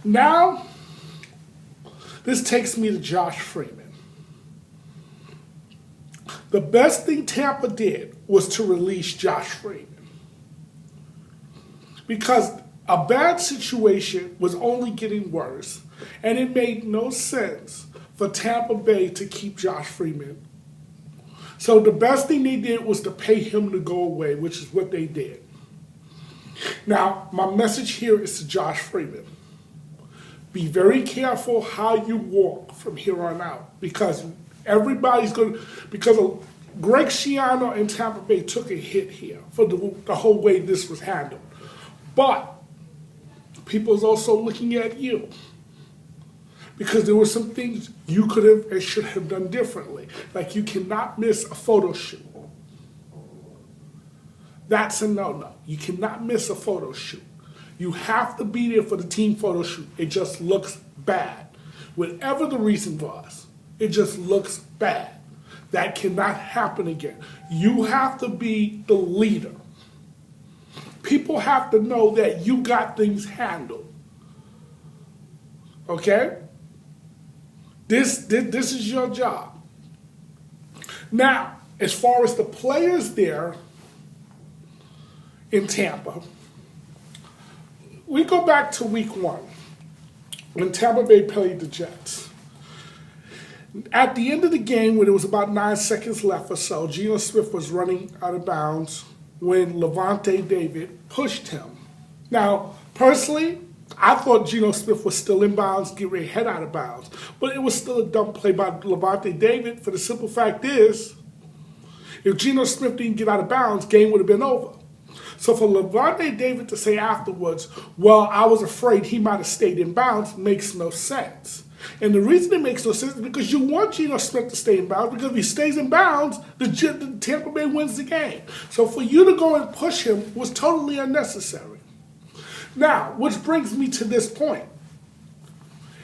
Now, this takes me to Josh Freeman. The best thing Tampa did was to release Josh Freeman. Because a bad situation was only getting worse, and it made no sense for Tampa Bay to keep Josh Freeman. So the best thing they did was to pay him to go away, which is what they did. Now, my message here is to Josh Freeman. Be very careful how you walk from here on out, because Greg Schiano and Tampa Bay took a hit here for the whole way this was handled. But people's also looking at you, because there were some things you could have and should have done differently. Like, you cannot miss a photo shoot. That's a no-no. You cannot miss a photo shoot. You have to be there for the team photo shoot. It just looks bad. Whatever the reason was, it just looks bad. That cannot happen again. You have to be the leader. People have to know that you got things handled. Okay? This is your job. Now, as far as the players there in Tampa, we go back to week 1 when Tampa Bay played the Jets. At the end of the game, when it was about 9 seconds left or so, Geno Smith was running out of bounds when Levante David pushed him. Now, personally, I thought Geno Smith was still in bounds, get ready to head out of bounds. But it was still a dumb play by Levante David, for the simple fact is, if Geno Smith didn't get out of bounds, game would have been over. So for Levante David to say afterwards, well, I was afraid he might have stayed in bounds, makes no sense. And the reason it makes no sense is because you want Geno Smith to stay in bounds, because if he stays in bounds, the Tampa Bay wins the game. So for you to go and push him was totally unnecessary. Now, which brings me to this point.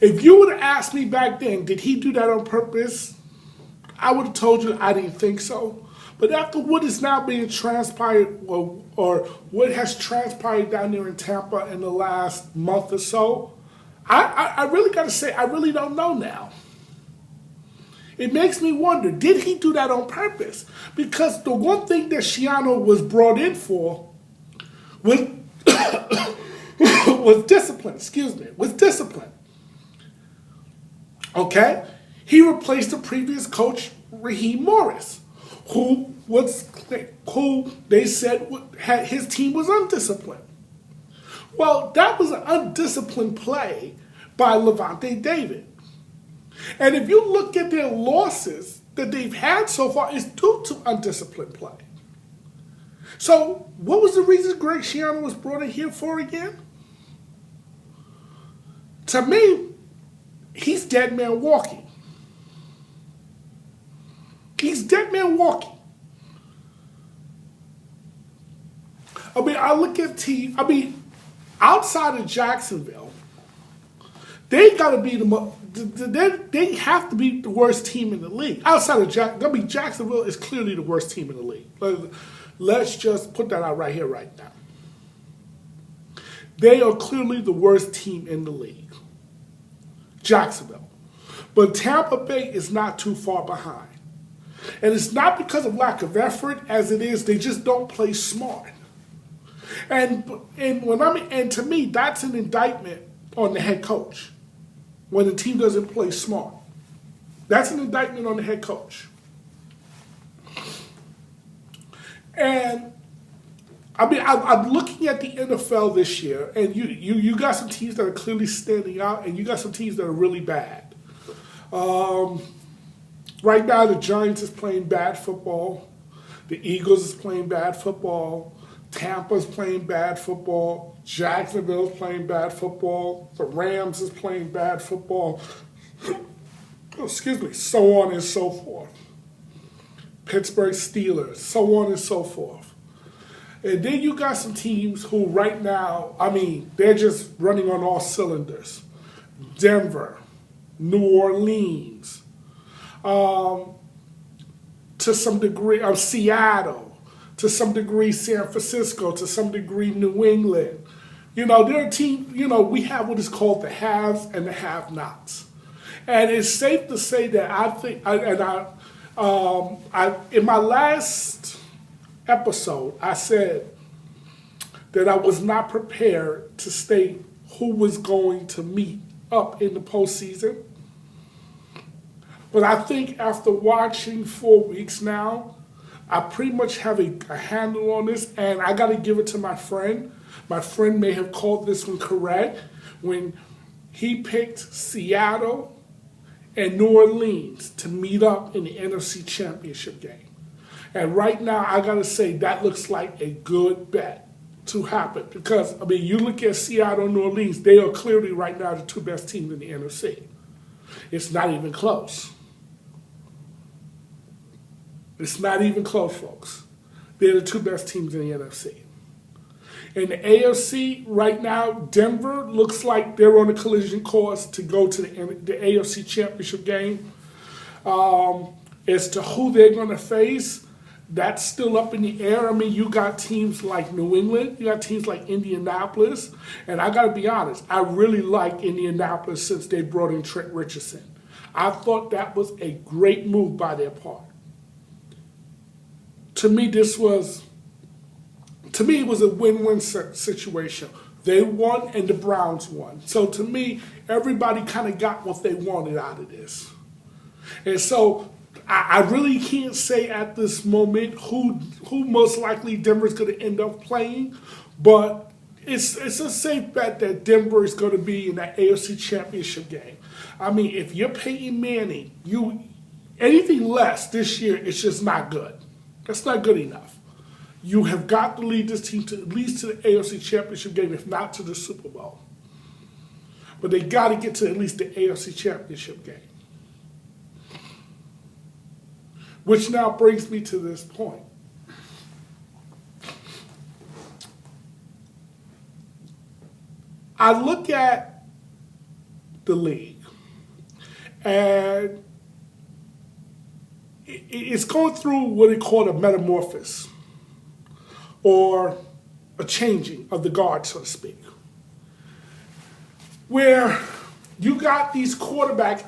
If you would have asked me back then, did he do that on purpose? I would have told you I didn't think so. But after what is now being transpired, or what has transpired down there in Tampa in the last month or so, I really got to say, I really don't know now. It makes me wonder, did he do that on purpose? Because the one thing that Schiano was brought in for was, was discipline, was discipline. Okay? He replaced the previous coach, Raheem Morris, who they said his team was undisciplined. Well, that was an undisciplined play by Levante David. And if you look at their losses that they've had so far, it's due to undisciplined play. So what was the reason Greg Schiano was brought in here for again? To me, he's dead man walking. He's dead man walking. I mean, I look at teams, outside of Jacksonville, they got to be they have to be the worst team in the league. Outside of Jacksonville is clearly the worst team in the league. Let's just put that out right here, right now. They are clearly the worst team in the league. Jacksonville. But Tampa Bay is not too far behind. And it's not because of lack of effort, as it is, they just don't play smart. And to me, that's an indictment on the head coach when the team doesn't play smart. That's an indictment on the head coach. And I'm looking at the NFL this year, and you got some teams that are clearly standing out, and you got some teams that are really bad. Right now, the Giants is playing bad football. The Eagles is playing bad football. Tampa's playing bad football. Jacksonville's playing bad football. The Rams is playing bad football. So on and so forth. Pittsburgh Steelers, so on and so forth. And then you got some teams who right now, they're just running on all cylinders. Denver, New Orleans, to some degree, Seattle, to some degree San Francisco, to some degree New England. There are teams, we have what is called the haves and the have-nots. And it's safe to say that I think, in my last episode, I said that I was not prepared to state who was going to meet up in the postseason. But I think after watching 4 weeks now, I pretty much have a handle on this, and I got to give it to my friend. My friend may have called this one correct when he picked Seattle and New Orleans to meet up in the NFC Championship game. And right now, I got to say that looks like a good bet to happen because, you look at Seattle and New Orleans, they are clearly right now the two best teams in the NFC. It's not even close. It's not even close, folks. They're the two best teams in the NFC. In the AFC right now, Denver looks like they're on a collision course to go to the AFC Championship game. As to who they're going to face, that's still up in the air. You got teams like New England, you got teams like Indianapolis, and I got to be honest, I really like Indianapolis since they brought in Trent Richardson. I thought that was a great move by their part. To me, it was a win-win situation. They won and the Browns won. So to me, everybody kind of got what they wanted out of this. And so I really can't say at this moment who most likely Denver's going to end up playing, but it's a safe bet that Denver is going to be in that AFC Championship game. If you're Peyton Manning, anything less this year is just not good. That's not good enough. You have got to lead this team to at least to the AFC Championship game, if not to the Super Bowl. But they got to get to at least the AFC Championship game. Which now brings me to this point. I look at the league, and it's going through what they call a metamorphosis, or a changing of the guard, so to speak, where you got these quarterbacks.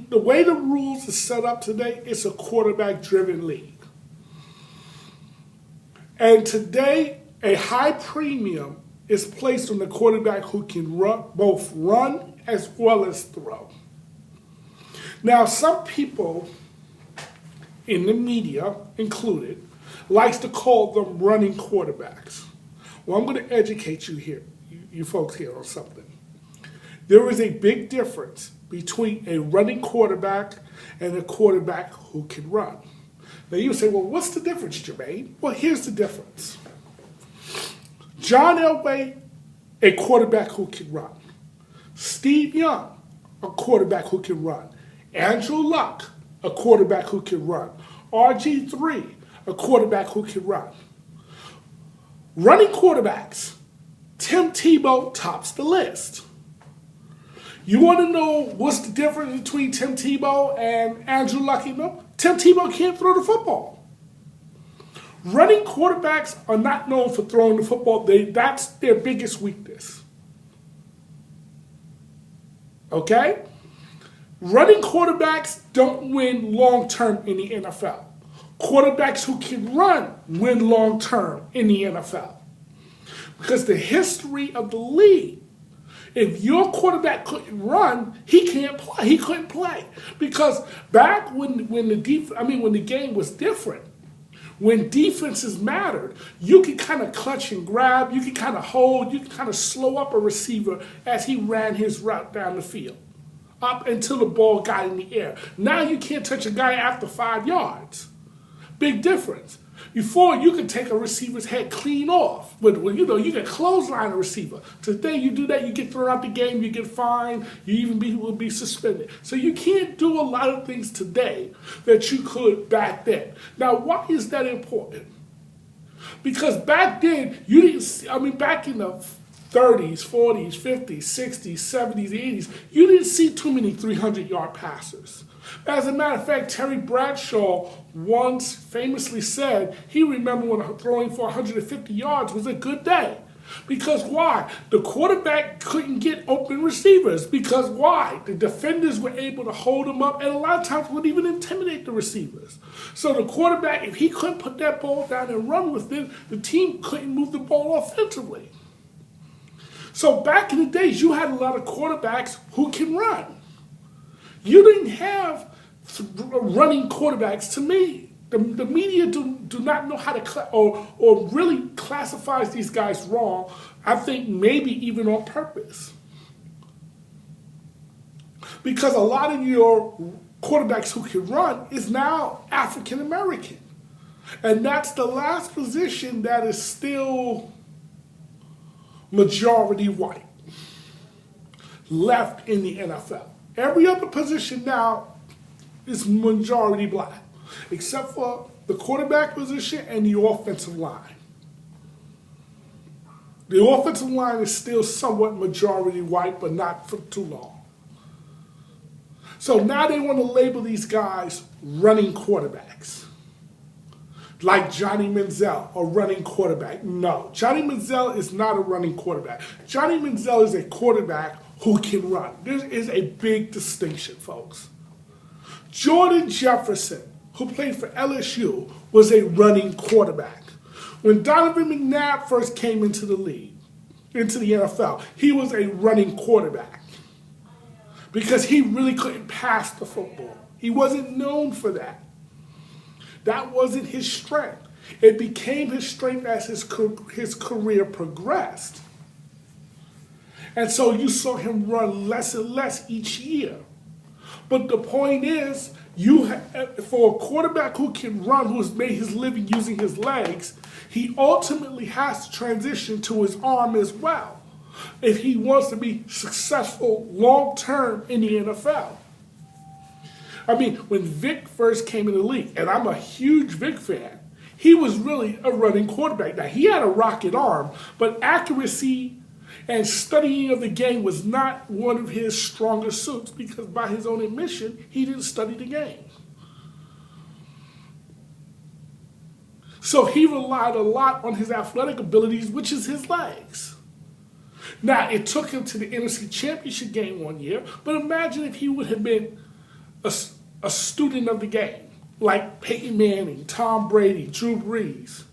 The way the rules are set up today, it's a quarterback-driven league. And today, a high premium is placed on the quarterback who can both run as well as throw. Now, some people in the media included, likes to call them running quarterbacks. Well, I'm going to educate you here, you folks here, on something. There is a big difference between a running quarterback and a quarterback who can run. Now you say, well, what's the difference, Jermaine? Well, here's the difference. John Elway, a quarterback who can run. Steve Young, a quarterback who can run. Andrew Luck, a quarterback who can run. RG3, a quarterback who can run. Running quarterbacks, Tim Tebow tops the list. You want to know what's the difference between Tim Tebow and Andrew Luck? Tim Tebow can't throw the football. Running quarterbacks are not known for throwing the football. That's their biggest weakness. Okay? Running quarterbacks don't win long-term in the NFL. Quarterbacks who can run win long-term in the NFL. Because the history of the league, if your quarterback couldn't run, he can't play. He couldn't play. Because back when the game was different, when defenses mattered, you could kind of clutch and grab, you could kind of hold, you could kind of slow up a receiver as he ran his route down the field, up until the ball got in the air. Now you can't touch a guy after 5 yards. Big difference. Before, you could take a receiver's head clean off. But you can clothesline a receiver. Today, you do that, you get thrown out the game, you get fined, you even will be suspended. So you can't do a lot of things today that you could back then. Now, why is that important? Because back then, you didn't see, back in the 30s, 40s, 50s, 60s, 70s, 80s, you didn't see too many 300-yard passers. As a matter of fact, Terry Bradshaw once famously said he remembered when throwing for 150 yards was a good day. Because why? The quarterback couldn't get open receivers. Because why? The defenders were able to hold him up and a lot of times would even intimidate the receivers. So the quarterback, if he couldn't put that ball down and run with it, the team couldn't move the ball offensively. So back in the days, you had a lot of quarterbacks who can run. You didn't have running quarterbacks. To me, the media do not know how to or really classifies these guys wrong. I think maybe even on purpose. Because a lot of your quarterbacks who can run is now African American. And that's the last position that is still majority white left in the NFL. Every other position now is majority black, except for the quarterback position and the offensive line. The offensive line is still somewhat majority white, but not for too long. So now they want to label these guys running quarterbacks. Like Johnny Manziel, a running quarterback. No, Johnny Manziel is not a running quarterback. Johnny Manziel is a quarterback who can run. There is a big distinction, folks. Jordan Jefferson, who played for LSU, was a running quarterback. When Donovan McNabb first came into the league, into the NFL, he was a running quarterback because he really couldn't pass the football. He wasn't known for that. That wasn't his strength. It became his strength as his career progressed. And so you saw him run less and less each year. But the point is, for a quarterback who can run, who has made his living using his legs, he ultimately has to transition to his arm as well if he wants to be successful long-term in the NFL. I mean, when Vic first came in the league, and I'm a huge Vic fan, he was really a running quarterback. Now, he had a rocket arm, but accuracy and studying of the game was not one of his strongest suits because by his own admission, he didn't study the game. So he relied a lot on his athletic abilities, which is his legs. Now, it took him to the NFC Championship game one year, but imagine if he would have been a student of the game, like Peyton Manning, Tom Brady, Drew Brees.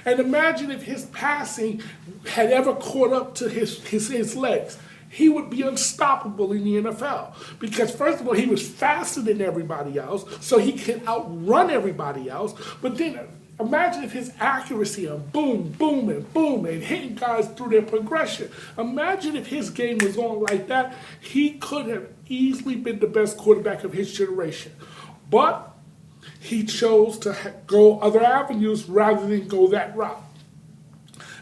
And imagine if his passing had ever caught up to his legs. He would be unstoppable in the NFL. Because first of all, he was faster than everybody else, so he could outrun everybody else. But then imagine if his accuracy of boom, boom, and boom, and hitting guys through their progression. Imagine if his game was on like that. He could have easily been the best quarterback of his generation. But he chose to go other avenues rather than go that route.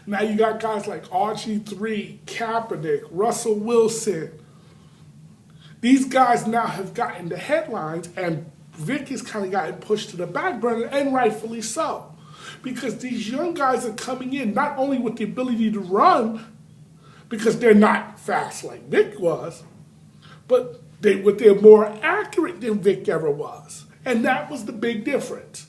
Now you got guys like RG3, Kaepernick, Russell Wilson. These guys now have gotten the headlines, and Vic has kind of gotten pushed to the back burner, and rightfully so. Because these young guys are coming in not only with the ability to run, because they're not fast like Vic was, but they're more accurate than Vic ever was. And that was the big difference.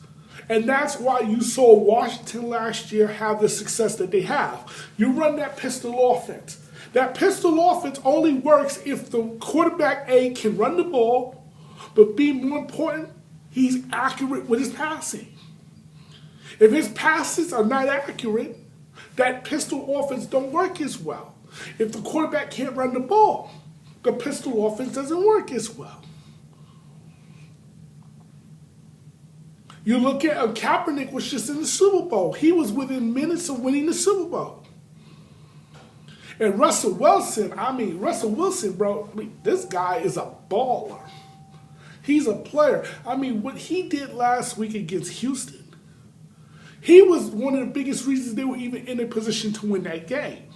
And that's why you saw Washington last year have the success that they have. You run that pistol offense. That pistol offense only works if the quarterback, A, can run the ball, but B, more important, he's accurate with his passing. If his passes are not accurate, that pistol offense don't work as well. If the quarterback can't run the ball, the pistol offense doesn't work as well. You look at Kaepernick was just in the Super Bowl. He was within minutes of winning the Super Bowl. And Russell Wilson, bro, this guy is a baller. He's a player. What he did last week against Houston, he was one of the biggest reasons they were even in a position to win that game.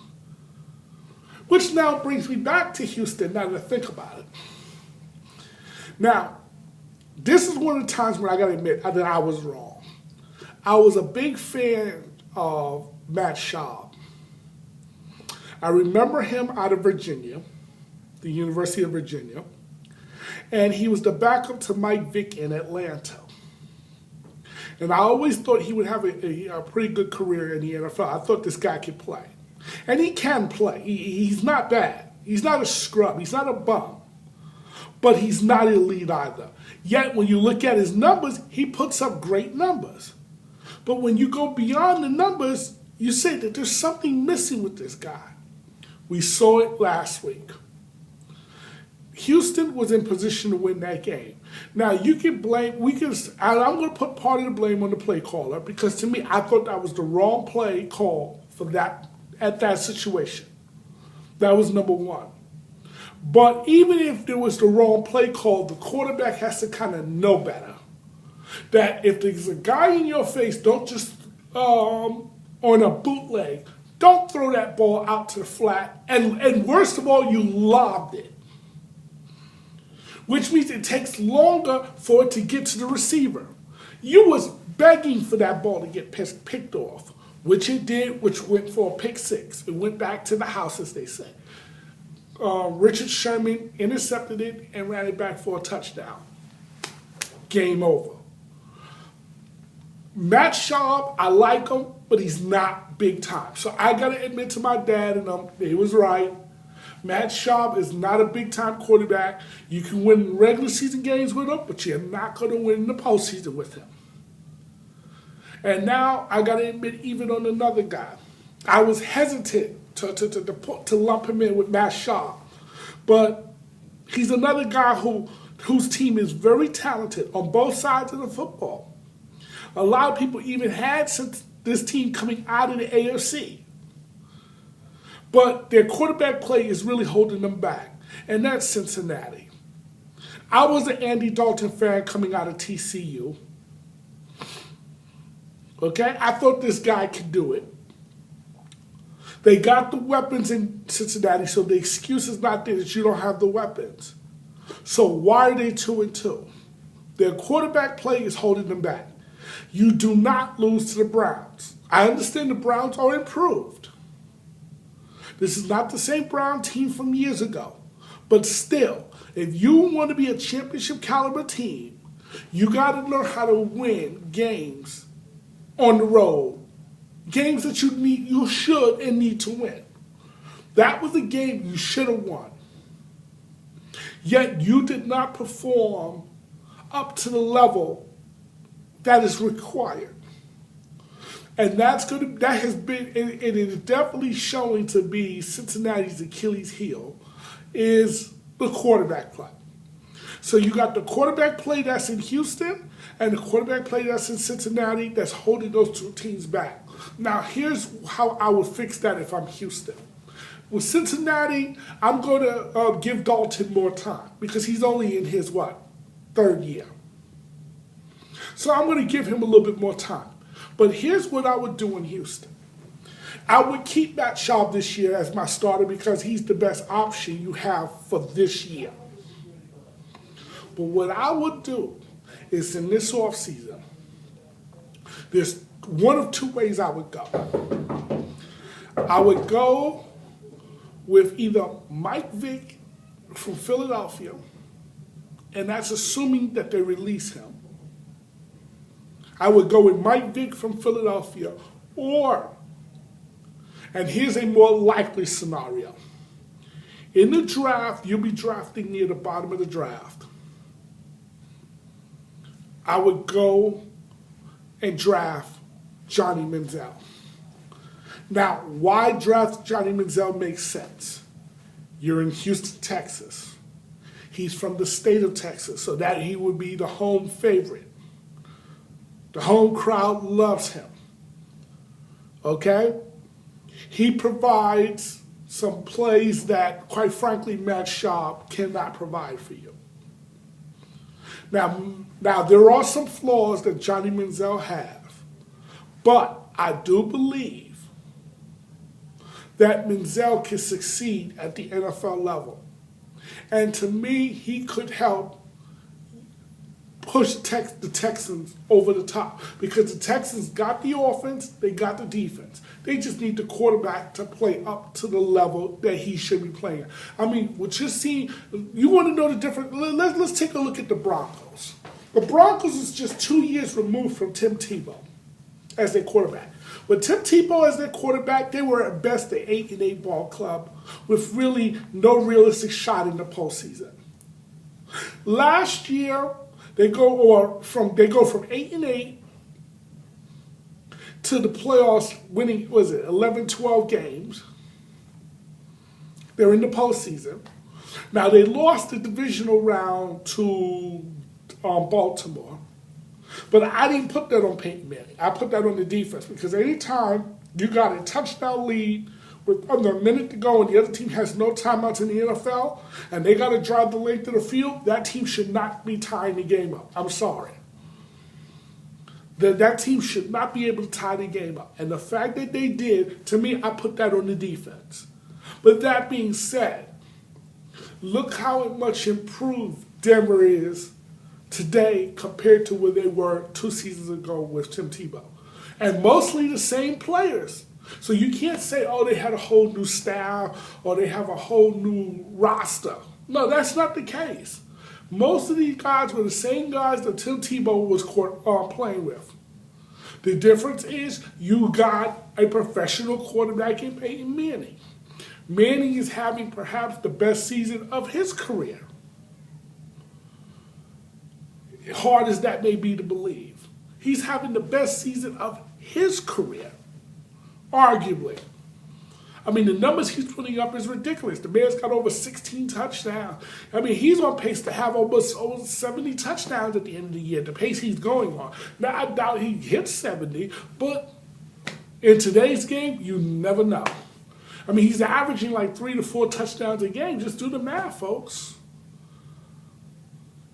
Which now brings me back to Houston, now that I think about it. Now, this is one of the times when I got to admit that I was wrong. I was a big fan of Matt Schaub. I remember him out of Virginia, the University of Virginia, and he was the backup to Mike Vick in Atlanta. And I always thought he would have a pretty good career in the NFL. I thought this guy could play. And he can play. He's not bad. He's not a scrub. He's not a bum. But he's not elite either. Yet when you look at his numbers, he puts up great numbers. But when you go beyond the numbers, you say that there's something missing with this guy. We saw it last week. Houston was in position to win that game. Now, you can blame, I'm going to put part of the blame on the play caller, because to me, I thought that was the wrong play call for that, at that situation. That was number one. But even if there was the wrong play call, the quarterback has to kind of know better. That if there's a guy in your face, don't just, on a bootleg, don't throw that ball out to the flat. And worst of all, you lobbed it. Which means it takes longer for it to get to the receiver. You was begging for that ball to get picked off, which it did, which went for a pick six. It went back to the house, as they say. Richard Sherman intercepted it and ran it back for a touchdown. Game over. Matt Schaub, I like him, but he's not big time. So I got to admit to my dad, and he was right. Matt Schaub is not a big-time quarterback. You can win regular season games with him, but you're not going to win the postseason with him. And now I got to admit, even on another guy, I was hesitant to lump him in with Matt Schaub, but he's another guy whose team is very talented on both sides of the football. A lot of people even had this team coming out of the AFC. But their quarterback play is really holding them back, and that's Cincinnati. I was an Andy Dalton fan coming out of TCU. Okay? I thought this guy could do it. They got the weapons in Cincinnati, so the excuse is not there that you don't have the weapons. So why are they 2-2? Their quarterback play is holding them back. You do not lose to the Browns. I understand the Browns are improved. This is not the same Brown team from years ago. But still, if you want to be a championship caliber team, you got to learn how to win games on the road. Games that you should and need to win. That was a game you should have won. Yet you did not perform up to the level that is required. And that has been, and it is definitely showing to be Cincinnati's Achilles heel, is the quarterback play. So you got the quarterback play that's in Houston and the quarterback play that's in Cincinnati that's holding those two teams back. Now, here's how I would fix that if I'm Houston. With Cincinnati, I'm going to give Dalton more time because he's only in his, third year. So I'm going to give him a little bit more time. But here's what I would do in Houston. I would keep Matt Schaub this year as my starter because he's the best option you have for this year. But what I would do is in this offseason, there's one of two ways I would go. I would go with either Mike Vick from Philadelphia, and that's assuming that they release him. I would go with Mike Vick from Philadelphia, and here's a more likely scenario. In the draft, you'll be drafting near the bottom of the draft. I would go and draft Johnny Manziel. Now, why draft Johnny Manziel makes sense. You're in Houston, Texas. He's from the state of Texas, so that he would be the home favorite. The home crowd loves him. Okay? He provides some plays that, quite frankly, Matt Schaub cannot provide for you. Now there are some flaws that Johnny Manziel has, but I do believe that Manziel can succeed at the NFL level. And to me, he could help push the Texans over the top because the Texans got the offense, they got the defense. They just need the quarterback to play up to the level that he should be playing. I mean, what you're seeing, you want to know the difference? Let's take a look at the Broncos. The Broncos is just 2 years removed from Tim Tebow as their quarterback. With Tim Tebow as their quarterback, they were at best an 8-8 ball club with really no realistic shot in the postseason. Last year, they go from 8-8 to the playoffs, winning 11-12 games. They're in the postseason. Now they lost the divisional round to Baltimore. But I didn't put that on Peyton Manning. I put that on the defense because anytime you got a touchdown lead with under a minute to go and the other team has no timeouts in the NFL and they got to drive the length of the field, that team should not be tying the game up. I'm sorry. That team should not be able to tie the game up. And the fact that they did, to me, I put that on the defense. But that being said, look how much improved Denver is today compared to where they were 2 seasons ago with Tim Tebow. And mostly the same players. So you can't say, oh, they had a whole new style or they have a whole new roster. No, that's not the case. Most of these guys were the same guys that Tim Tebow was playing with. The difference is you got a professional quarterback in Peyton Manning. Manning is having perhaps the best season of his career. Hard as that may be to believe. He's having the best season of his career, arguably. I mean, the numbers he's putting up is ridiculous. The man's got over 16 touchdowns. I mean, he's on pace to have almost over 70 touchdowns at the end of the year, the pace he's going on. Now, I doubt he hits 70, but in today's game, you never know. I mean, he's averaging like 3 to 4 touchdowns a game. Just do the math, folks.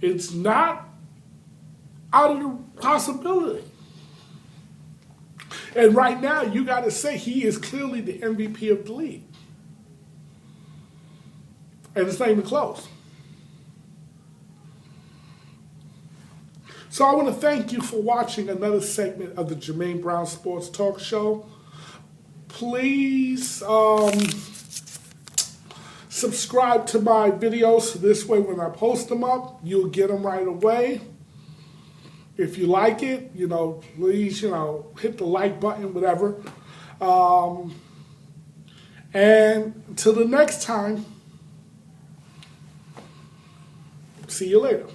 It's not out of the possibility. And right now, you got to say he is clearly the MVP of the league. And it's not even close. So I want to thank you for watching another segment of the Jermaine Brown Sports Talk Show. Please subscribe to my videos so this way when I post them up, you'll get them right away. If you like it, please, hit the like button, whatever. And until the next time, see you later.